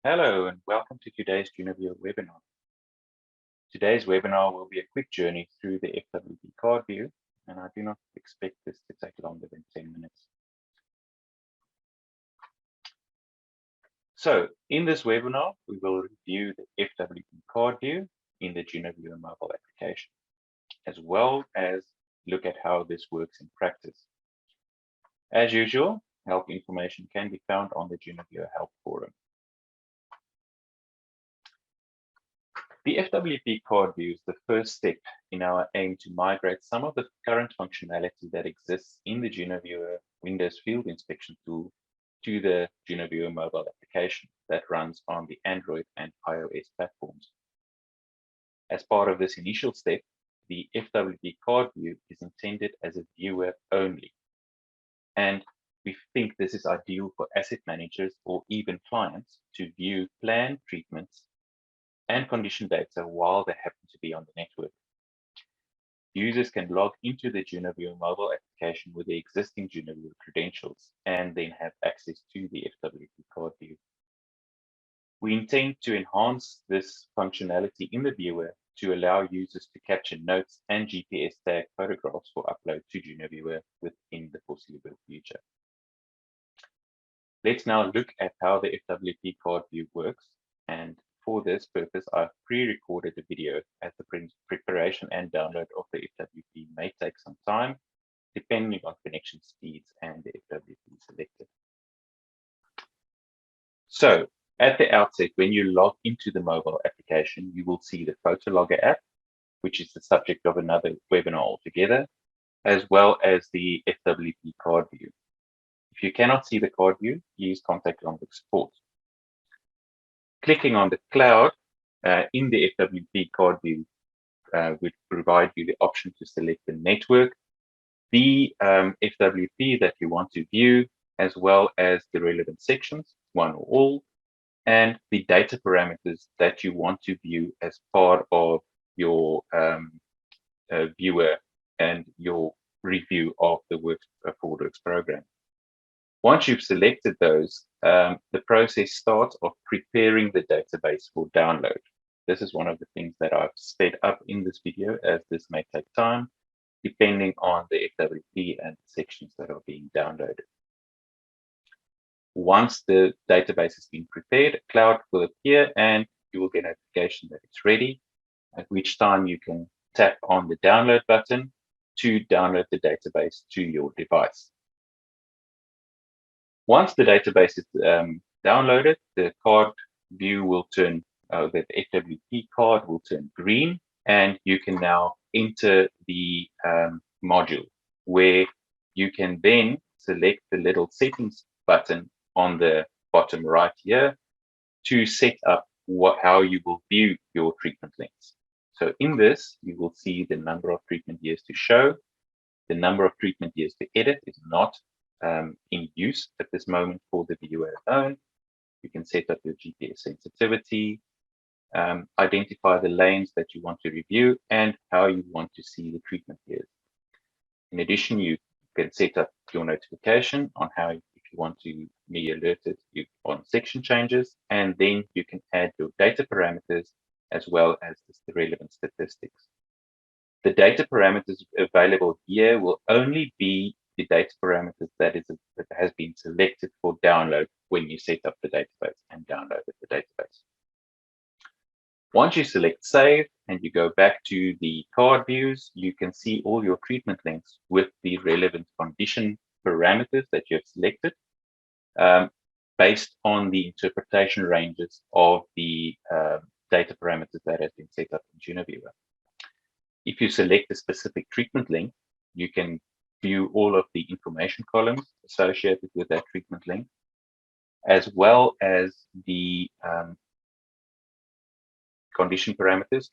Hello and welcome to today's JunoViewer webinar. Today's webinar will be a quick journey through the FWP Card View, and I do not expect this to take longer than 10 minutes. So in this webinar, we will review the FWP Card View in the JunoViewer mobile application, as well as look at how this works in practice. As usual, help information can be found on the JunoViewer help forum. The FWP Card View is the first step in our aim to migrate some of the current functionality that exists in the JunoViewer Windows Field Inspection tool to the JunoViewer mobile application that runs on the Android and iOS platforms. As part of this initial step, the FWP Card View is intended as a viewer only, and we think this is ideal for asset managers or even clients to view planned treatments and condition data while they happen to be on the network. Users can log into the JunoViewer mobile application with the existing JunoViewer credentials and then have access to the FWP Card View. We intend to enhance this functionality in the viewer to allow users to capture notes and GPS tag photographs for upload to JunoViewer within the foreseeable future. Let's now look at how the FWP Card View works, and for this purpose, I've pre-recorded a video as the preparation and download of the FWP may take some time, depending on connection speeds and the FWP selected. So at the outset, when you log into the mobile application, you will see the Photo Logger app, which is the subject of another webinar altogether, as well as the FWP Card View. If you cannot see the card view, please contact Lonrix support. Clicking on the cloud in the FWP Card View would provide you the option to select the network, the FWP that you want to view, as well as the relevant sections, one or all, and the data parameters that you want to view as part of your viewer and your review of the WorkS program. Once you've selected those, the process starts of preparing the database for download. This is one of the things that I've sped up in this video, as this may take time, depending on the FWP and sections that are being downloaded. Once the database has been prepared, a cloud will appear and you will get a notification that it's ready, at which time you can tap on the download button to download the database to your device. Once the database is downloaded, the card view will turn, the FWP card will turn green, and you can now enter the module, where you can then select the little settings button on the bottom right here to set up how you will view your treatment links. So in this, you will see the number of treatment years to show. The number of treatment years to edit is not in use at this moment for the viewer alone. You can set up your GPS sensitivity, identify the lanes that you want to review, and how you want to see the treatment years. In addition, you can set up your notification on how, if you want to be alerted on section changes, and then you can add your data parameters as well as the relevant statistics. The data parameters available here will only be the data parameters that has been selected for download when you set up the database and downloaded the database. Once you select save and you go back to the card views, you can see all your treatment links with the relevant condition parameters that you have selected based on the interpretation ranges of the data parameters that has been set up in JunoViewer. If you select a specific treatment link, you can view all of the information columns associated with that treatment link, as well as the condition parameters,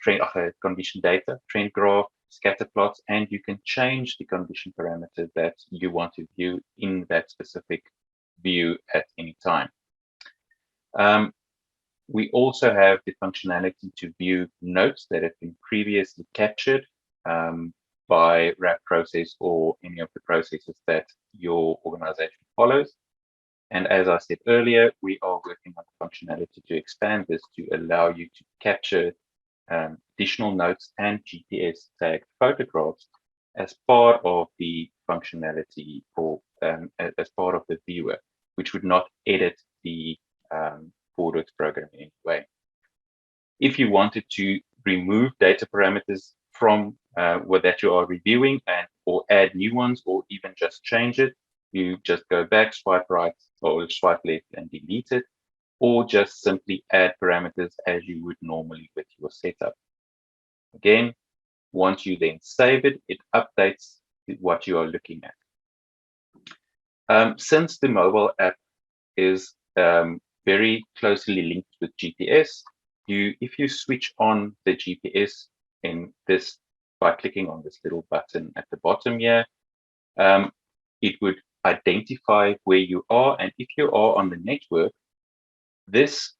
condition data, trend graph, scatter plots, and you can change the condition parameter that you want to view in that specific view at any time. We also have the functionality to view notes that have been previously captured by RAP process or any of the processes that your organization follows. And as I said earlier, we are working on functionality to expand this to allow you to capture additional notes and GPS tagged photographs as part of the functionality or as part of the viewer, which would not edit the FWP program in any way. If you wanted to remove data parameters from what that you are reviewing and or add new ones or even just change it, you just go back, swipe right or swipe left and delete it, or just simply add parameters as you would normally with your setup. Again, once you then save it, it updates what you are looking at. Since the mobile app is very closely linked with GPS, if you switch on the GPS in this by clicking on this little button at the bottom here, it would identify where you are. And if you are on the network, this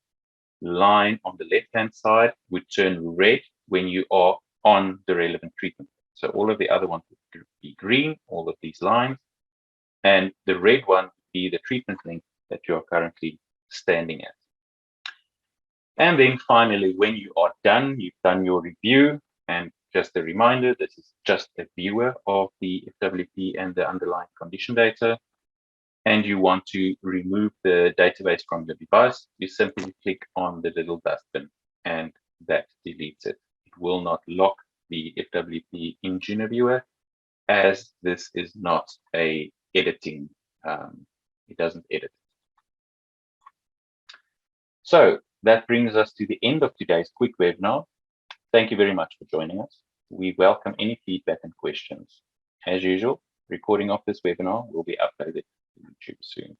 line on the left-hand side would turn red when you are on the relevant treatment. So all of the other ones would be green, all of these lines, and the red one would be the treatment link that you are currently standing at. And then finally, when you are done, you've done your review, and just a reminder, this is just a viewer of the FWP and the underlying condition data, and you want to remove the database from your device, you simply click on the little dustbin and that deletes it. It will not lock the FWP in JunoViewer, as this is not a editing, it doesn't edit. So that brings us to the end of today's quick webinar. Thank you very much for joining us. We welcome any feedback and questions. As usual, recording of this webinar will be uploaded to YouTube soon.